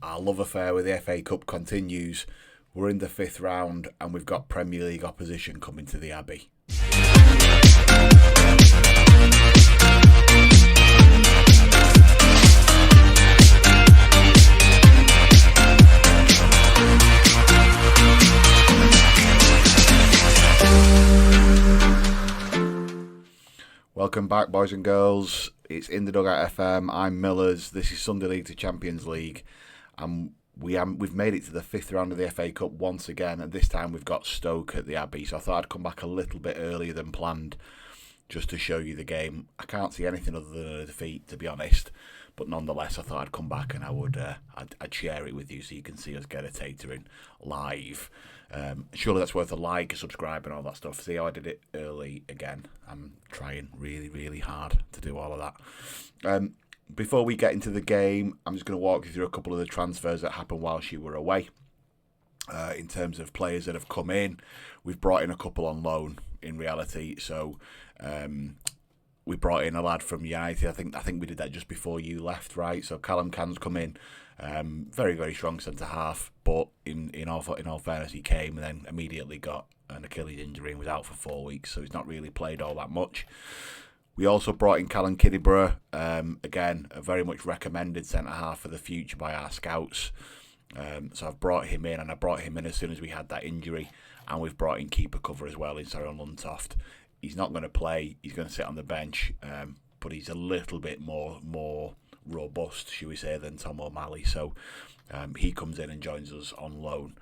Our love affair with the FA Cup continues. We're in the fifth round and we've got Premier League opposition coming to the Abbey. Welcome back, boys and girls. It's In the Dugout FM. I'm Millers. This is Sunday League to Champions League, and we've made it to the fifth round of the FA Cup once again. And this time we've got Stoke at the Abbey. So I thought I'd come back a little bit earlier than planned, just to show you the game. I can't see anything other than a defeat, to be honest. But nonetheless, I thought I'd come back and I'd share it with you so you can see us get a tatering live. Surely that's worth a like, a subscribe, and all that stuff. See how I did it early again. I'm trying really, really hard to do all of that. Before we get into the game, I'm just going to walk you through a couple of the transfers that happened while she were away. In terms of players that have come in, we've brought in a couple on loan. In reality, so we brought in a lad from United. I think we did that just before you left, right? So Callum Can's come in, very, very strong centre half, but in all fairness, he came and then immediately got an Achilles injury and was out for 4 weeks, so he's not really played all that much. We also brought in Callum Kiddiborough, again a very much recommended centre half for the future by our scouts. So I've brought him in, and I brought him in as soon as we had that injury. And we've brought in keeper cover as well in Sarah Luntoft. He's not going to play. He's going to sit on the bench, but he's a little bit more robust, should we say, than Tom O'Malley. So he comes in and joins us on loan.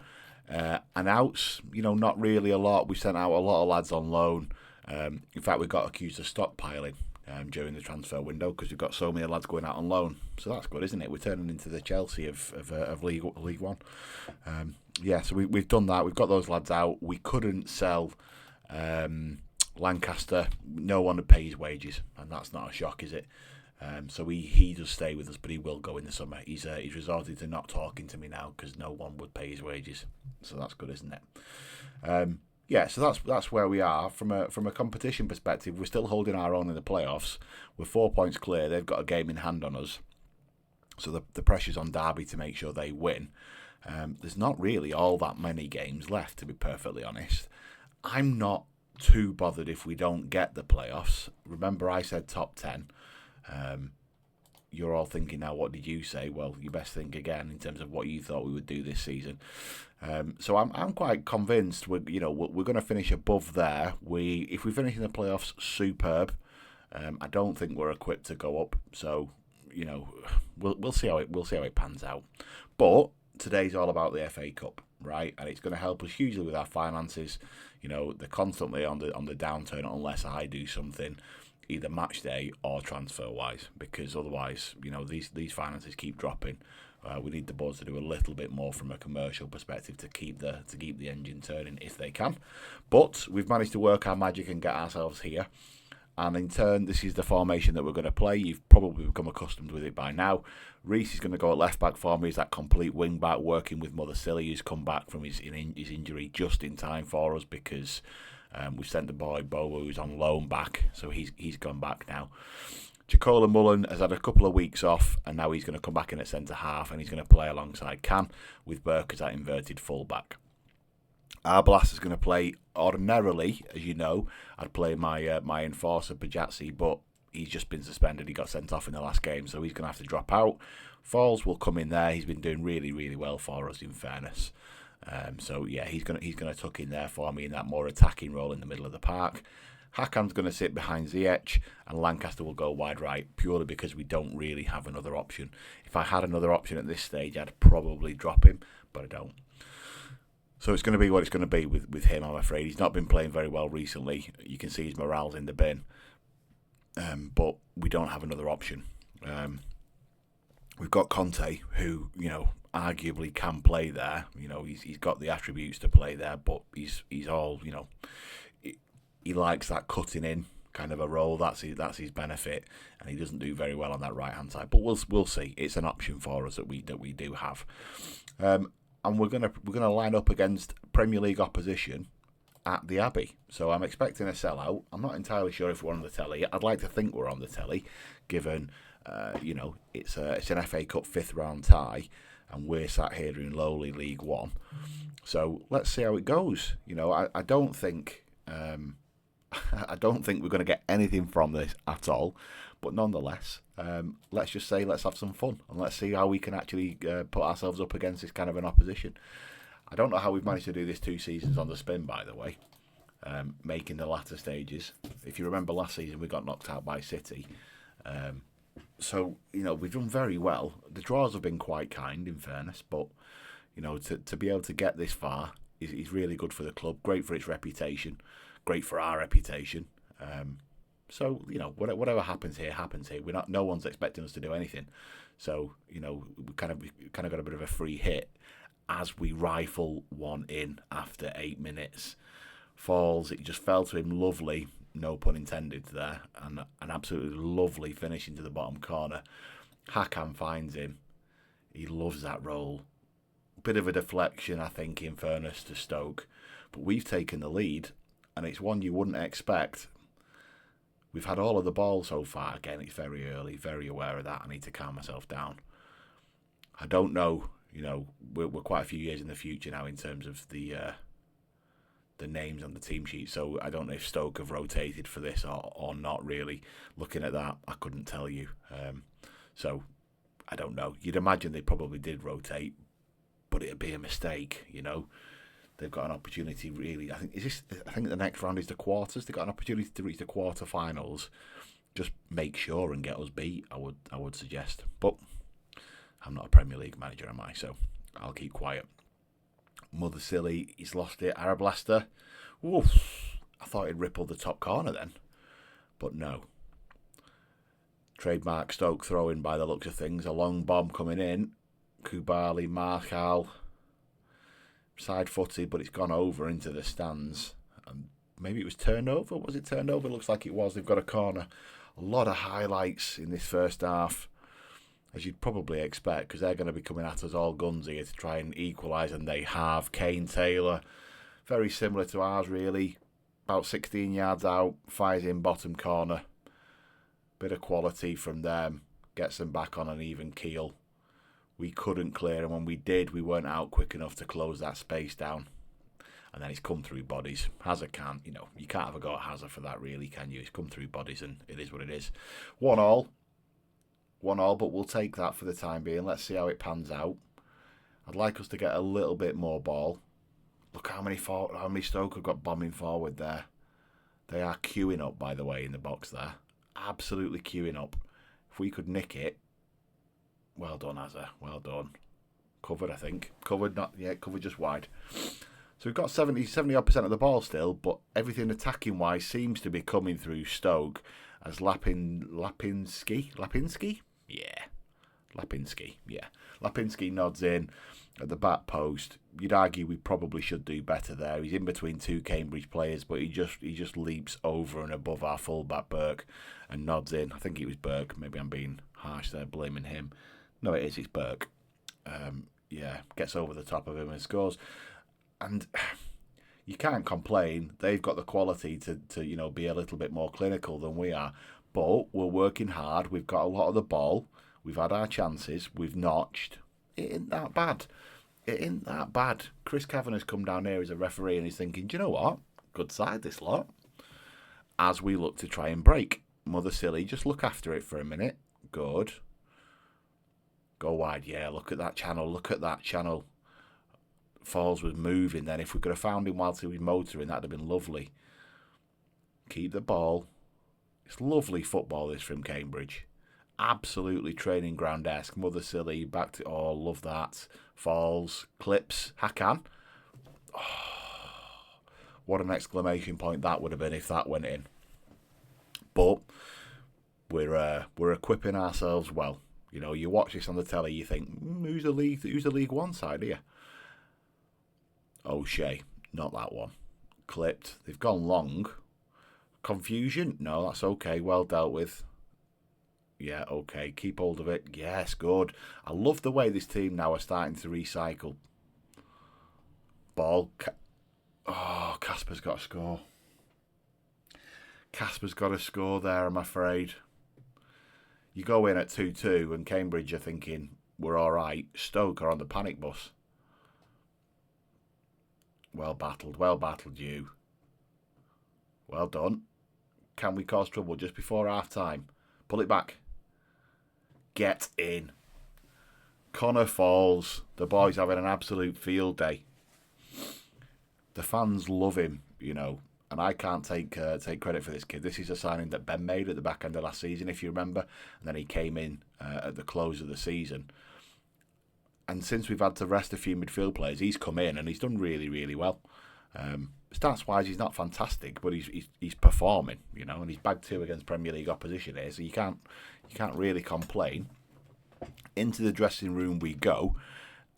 And outs, not really a lot. We sent out a lot of lads on loan. In fact, we got accused of stockpiling during the transfer window because we've got so many lads going out on loan. So that's good, isn't it? We're turning into the Chelsea of League One. So we've done that. We've got those lads out. We couldn't sell Lancaster. No one would pay his wages, and that's not a shock, is it? So he does stay with us, but he will go in the summer. He's resorted to not talking to me now because no one would pay his wages. So that's good, isn't it? So that's where we are from a competition perspective. We're still holding our own in the playoffs. We're 4 points clear. They've got a game in hand on us, so the pressure's on Derby to make sure they win. There's not really all that many games left, to be perfectly honest. I'm not too bothered if we don't get the playoffs. Remember, I said top 10. You're all thinking now, what did you say? Well, you best think again in terms of what you thought we would do this season. So I'm quite convinced we're going to finish above there. If we finish in the playoffs, superb. I don't think we're equipped to go up. So we'll see how it pans out. But today's all about the FA Cup, right? And it's going to help us hugely with our finances. They're constantly on the downturn unless I do something, either match day or transfer wise, because otherwise, these finances keep dropping. We need the boards to do a little bit more from a commercial perspective to keep the engine turning if they can. But we've managed to work our magic and get ourselves here. And in turn, this is the formation that we're going to play. You've probably become accustomed with it by now. Reece is going to go at left back for me. He's that complete wing back, working with Mother Silly, who's come back from his injury just in time for us because we've sent the boy Bobo, who's on loan, back. So he's gone back now. Jacola Mullen has had a couple of weeks off, and now he's going to come back in at centre half, and he's going to play alongside Can with Burke as that inverted full back. Arblas is going to play ordinarily, as you know. I'd play my enforcer Bajazzi, but he's just been suspended. He got sent off in the last game, so he's going to have to drop out. Falls will come in there. He's been doing really, really well for us, in fairness. He's going to tuck in there for me in that more attacking role in the middle of the park. Hakan's going to sit behind Ziyech, and Lancaster will go wide right, purely because we don't really have another option. If I had another option at this stage, I'd probably drop him, but I don't. So it's going to be what it's going to be with him, I'm afraid. He's not been playing very well recently. You can see his morale's in the bin. But we don't have another option. We've got Conte, who, arguably can play there. He's got the attributes to play there, but he's all, he likes that cutting in kind of a role. That's his benefit, and he doesn't do very well on that right hand side. But we'll see. It's an option for us that we do have. And we're gonna line up against Premier League opposition at the Abbey. So I'm expecting a sellout. I'm not entirely sure if we're on the telly. I'd like to think we're on the telly, given it's an FA Cup fifth round tie. and we're sat here in lowly League One. So let's see how it goes. I don't think I don't think we're going to get anything from this at all. But nonetheless, let's just say let's have some fun and let's see how we can actually put ourselves up against this kind of an opposition. I don't know how we've managed to do this 2 seasons on the spin, by the way, making the latter stages. If you remember last season, we got knocked out by City. So, we've done very well. The draws have been quite kind, in fairness, but, to be able to get this far is really good for the club, great for its reputation, great for our reputation. So, whatever happens here, happens here. No one's expecting us to do anything. So, we kind of got a bit of a free hit as we rifle one in after 8 minutes. Falls, it just fell to him lovely, no pun intended there, and an absolutely lovely finish into the bottom corner. Hakan finds him. He loves that roll. Bit of a deflection, I think, in fairness to Stoke. But we've taken the lead, and it's one you wouldn't expect. We've had all of the ball so far. Again, it's very early, very aware of that. I need to calm myself down. I don't know, we're quite a few years in the future now in terms of the names on the team sheet, so I don't know if Stoke have rotated for this or not really. Looking at that, I couldn't tell you. So, I don't know. You'd imagine they probably did rotate, but it'd be a mistake, They've got an opportunity, really. I think the next round is the quarters. They've got an opportunity to reach the quarterfinals. Just make sure and get us beat, I would suggest. But I'm not a Premier League manager, am I? So I'll keep quiet. Mother Silly, he's lost it. Arablaster. Oof. I thought he'd rippled the top corner then. But no. Trademark Stoke throwing by the looks of things. A long bomb coming in. Kubali, Markal. Side-footed, but it's gone over into the stands. Maybe it was turned over. Was it turned over? Looks like it was. They've got a corner. A lot of highlights in this first half, as you'd probably expect, because they're going to be coming at us all guns here to try and equalise, and they have. Kane Taylor, very similar to ours, really. About 16 yards out, fires in bottom corner. Bit of quality from them, gets them back on an even keel. We couldn't clear, and when we did, we weren't out quick enough to close that space down. And then it's come through bodies. Hazard can't, you can't have a go at Hazard for that, really, can you? It's come through bodies, and it is what it is. 1-1, but we'll take that for the time being. Let's see how it pans out. I'd like us to get a little bit more ball. Look how many Stoke have got bombing forward there. They are queuing up, by the way, in the box there. Absolutely queuing up. If we could nick it, well done, Hazard. Well done. Covered, I think. Covered just wide. So we've got 70% of the ball still, but everything attacking-wise seems to be coming through Stoke as Lapinski? Yeah. Lapinski nods in at the back post. You'd argue we probably should do better there. He's in between 2 Cambridge players, but he just leaps over and above our full-back Burke and nods in. I think it was Burke. Maybe I'm being harsh there, blaming him. No, it's Burke. Gets over the top of him and scores. And you can't complain. They've got the quality to be a little bit more clinical than we are. But we're working hard. We've got a lot of the ball. We've had our chances. We've notched. It ain't that bad. Chris Kavanagh has come down here as a referee and he's thinking, do you know what? Good side, this lot. As we look to try and break. Mother Silly, just look after it for a minute. Good. Go wide. Yeah, look at that channel. Falls was moving then. If we could have found him whilst he was motoring, that'd have been lovely. Keep the ball. It's lovely football, this, from Cambridge. Absolutely training ground-esque. Mother Silly, back to... Oh, love that. Falls, clips, Hakan. Oh, what an exclamation point that would have been if that went in. But we're equipping ourselves well. You watch this on the telly, you think, who's the League One side here? O'Shea, not that one. Clipped. They've gone long. Confusion? No, that's okay. Well dealt with. Yeah, okay. Keep hold of it. Yes, good. I love the way this team now are starting to recycle. Ball. Casper's got to score. Casper's got to score there, I'm afraid. You go in at 2-2 and Cambridge are thinking, we're all right. Stoke are on the panic bus. Well battled, you. Well done. Can we cause trouble just before half time? Pull it back. Get in. Connor falls. The boy's having an absolute field day. The fans love him, and I can't take credit for this kid. This is a signing that Ben made at the back end of last season, if you remember, and then he came in at the close of the season. And since we've had to rest a few midfield players, he's come in and he's done really, really well. Stats-wise, he's not fantastic, but he's performing, and he's bagged 2 against Premier League opposition here, so you can't really complain. Into the dressing room we go.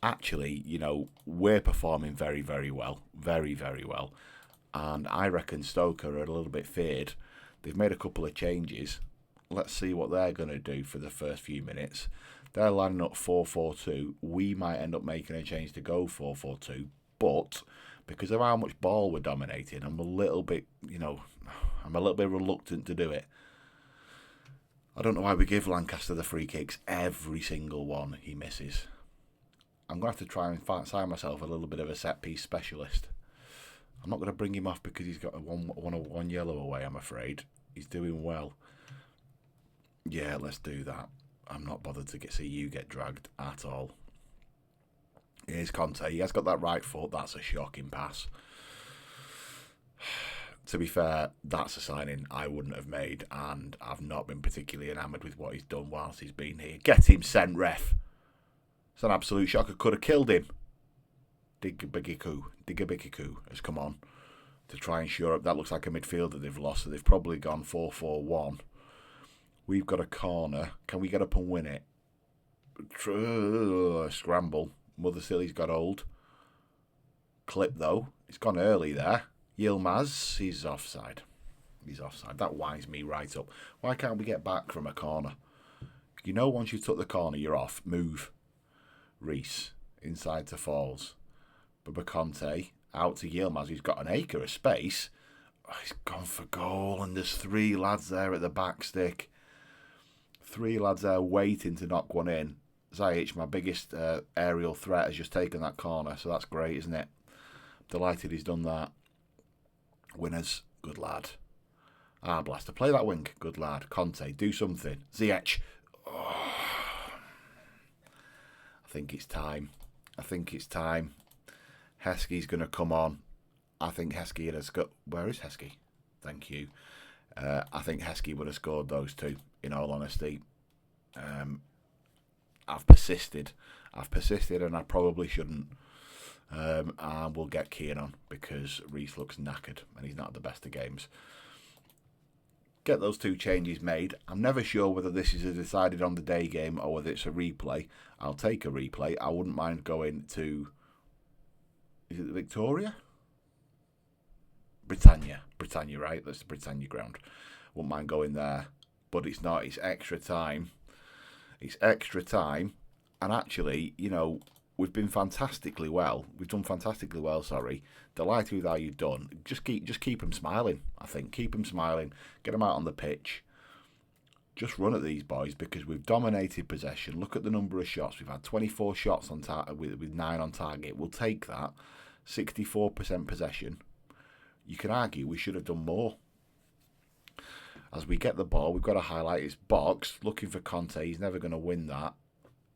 Actually, we're performing very, very well. Very, very well. And I reckon Stoke are a little bit feared. They've made a couple of changes. Let's see what they're going to do for the first few minutes. They're lining up 4-4-2. We might end up making a change to go 4-4-2. But because of how much ball we're dominating, I'm a little bit reluctant to do it. I don't know why we give Lancaster the free kicks. Every single one he misses. I'm going to have to try and sign myself a little bit of a set-piece specialist. I'm not going to bring him off because he's got one yellow away, I'm afraid. He's doing well. Yeah, let's do that. I'm not bothered to see you get dragged at all. Here's Conte. He has got that right foot. That's a shocking pass. To be fair, that's a signing I wouldn't have made, and I've not been particularly enamoured with what he's done whilst he's been here. Get him sent, ref. It's an absolute shocker. Could have killed him. Digabikiku has come on to try and shore up. That looks like a midfielder they've lost, so they've probably gone 4-4-1. We've got a corner. Can we get up and win it? Scramble. Mother Silly's got hold. Clip, though. It's gone early there. Yilmaz, he's offside. That winds me right up. Why can't we get back from a corner? Once you took the corner, you're off. Move. Reese, inside to Falls. Conte, out to Yilmaz. He's got an acre of space. Oh, he's gone for goal, and there's 3 lads there at the back stick. 3 lads there waiting to knock one in. Zajic, my biggest aerial threat, has just taken that corner, so that's great, isn't it? Delighted he's done that. Winners, good lad. Blaster, play that wing, good lad. Conte, do something. Ziyech. Oh. I think it's time. Heskey's going to come on. I think Heskey has got... Where is Heskey? Thank you. I think Heskey would have scored those 2, in all honesty. I've persisted, and I probably shouldn't. And we'll get Keane on because Reese looks knackered and he's not at the best of games. Get those 2 changes made. I'm never sure whether this is a decided on the day game or whether it's a replay. I'll take a replay. I wouldn't mind going to... Is it Victoria? Britannia, right? That's the Britannia ground. Wouldn't mind going there. But it's not. It's extra time. And actually, we've been fantastically well. We've done fantastically well, sorry. Delighted with how you've done. Just keep them smiling, I think. Keep them smiling. Get them out on the pitch. Just run at these boys because we've dominated possession. Look at the number of shots. We've had 24 shots on target with 9 on target. We'll take that. 64% possession. You can argue we should have done more. As we get the ball, we've got to highlight his box. Looking for Conte. He's never going to win that.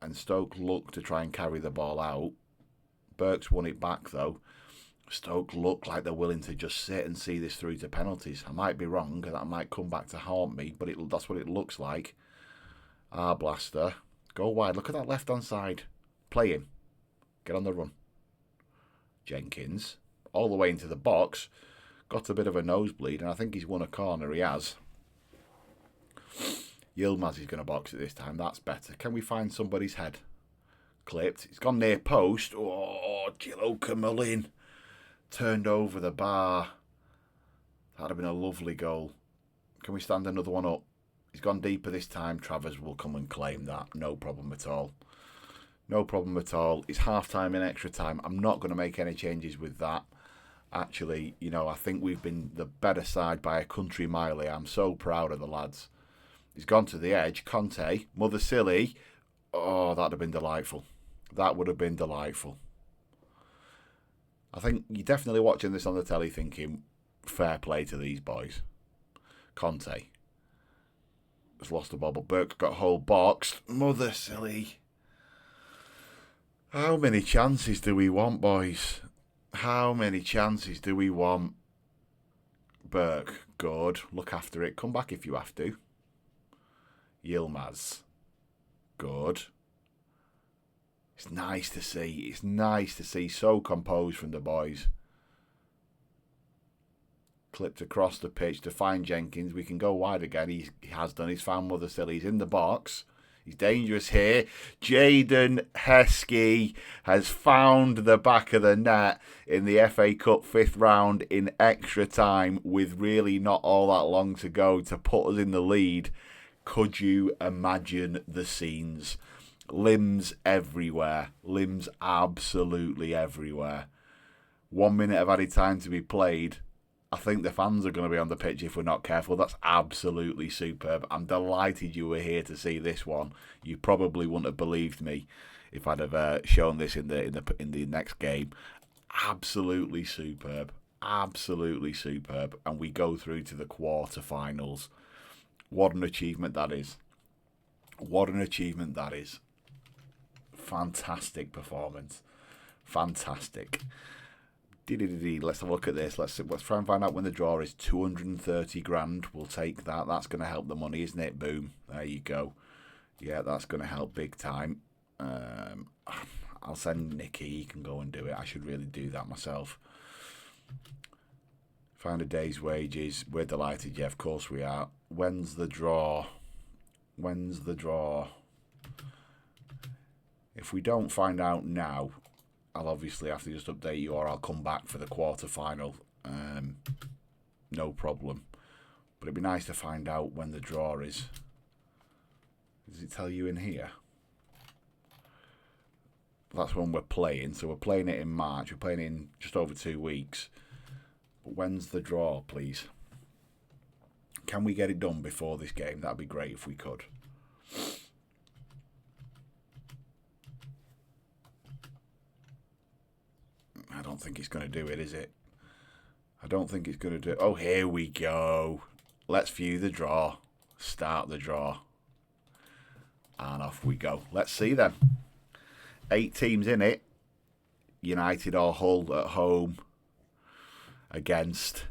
And Stoke look to try and carry the ball out. Burke's won it back, though. Stoke look like they're willing to just sit and see this through to penalties. I might be wrong, and that might come back to haunt me, but that's what it looks like. Blaster. Go wide. Look at that left-hand side. Play him. Get on the run. Jenkins. All the way into the box. Got a bit of a nosebleed, and I think he's won a corner. He has. Yilmaz is going to box it this time. That's better. Can we find somebody's head? Clipped. It's gone near post. Oh, Jiloka Mullin. Turned over the bar. That'd have been a lovely goal. Can we stand another one up? He's gone deeper this time. Travers will come and claim that. No problem at all. No problem at all. It's half-time and extra time. I'm not going to make any changes with that. Actually, I think we've been the better side by a country mile. I'm so proud of the lads. He's gone to the edge. Conte, Mother Silly. Oh, that'd have been delightful. That would have been delightful. I think you're definitely watching this on the telly thinking, fair play to these boys. Conte has lost the ball, but Burke got whole boxed. Mother silly. How many chances do we want, boys? How many chances do we want? Burke, good. Look after it. Come back if you have to. Yilmaz, good. It's nice to see. It's nice to see. So composed from the boys. Clipped across the pitch to find Jenkins. We can go wide again. He has done. He's found Mother Silly. He's in the box. He's dangerous here. Jaden Heskey has found the back of the net in the FA Cup 5th round in extra time with really not all that long to go to put us in the lead. Could you imagine the scenes? Limbs everywhere. Limbs absolutely everywhere. 1 minute of added time to be played. I think the fans are going to be on the pitch if we're not careful. That's absolutely superb. I'm delighted you were here to see this one. You probably wouldn't have believed me if I'd have shown this in the next game. Absolutely superb. Absolutely superb. And we go through to the quarterfinals. What an achievement that is. What an achievement that is. Fantastic performance. Fantastic. Let's have a look at this. Let's try and find out when the draw is. 230 grand. We'll take that. That's going to help the money, isn't it? Boom. There you go. Yeah, that's going to help big time. I'll send Nicky. He can go and do it. I should really do that myself. Find a day's wages. We're delighted. Yeah, of course we are. When's the draw? When's the draw? If we don't find out now, I'll obviously have to just update you, or I'll come back for the quarter-final. No problem. But it'd be nice to find out when the draw is. Does it tell you in here? That's when we're playing. So we're playing it in March. We're playing it in just over 2 weeks. But when's the draw, please? Can we get it done before this game? That'd be great if we could. I don't think it's going to do it, is it? I don't think it's going to do it. Oh, here we go. Let's view the draw. Start the draw. And off we go. Let's see then. 8 teams in it. United or Hull at home against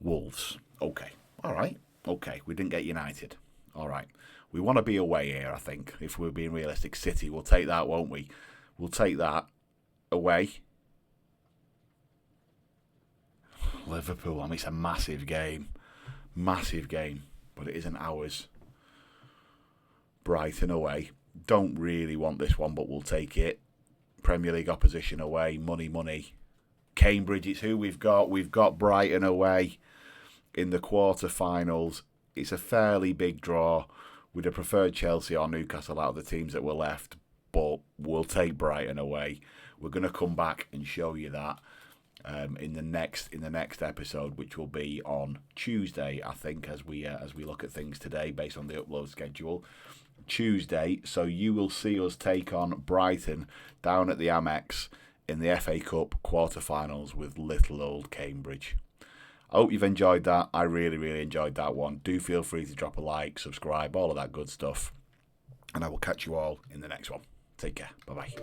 Wolves. Okay. All right. Okay. We didn't get United. All right. We want to be away here, I think. If we're being realistic. City, we'll take that, won't we? We'll take that. Away. Liverpool. I mean, it's a massive game. Massive game. But it isn't ours. Brighton away. Don't really want this one, but we'll take it. Premier League opposition away. Money, money. Cambridge, it's who we've got. We've got Brighton away in the quarterfinals. It's a fairly big draw. We'd have preferred Chelsea or Newcastle out of the teams that were left, but we'll take Brighton away. We're going to come back and show you that in the next episode, which will be on Tuesday, I think, as we look at things today based on the upload schedule. Tuesday, so you will see us take on Brighton down at the Amex in the FA Cup quarterfinals with little old Cambridge. I hope you've enjoyed that. I really, really enjoyed that one. Do feel free to drop a like, subscribe, all of that good stuff. And I will catch you all in the next one. Take care. Bye-bye.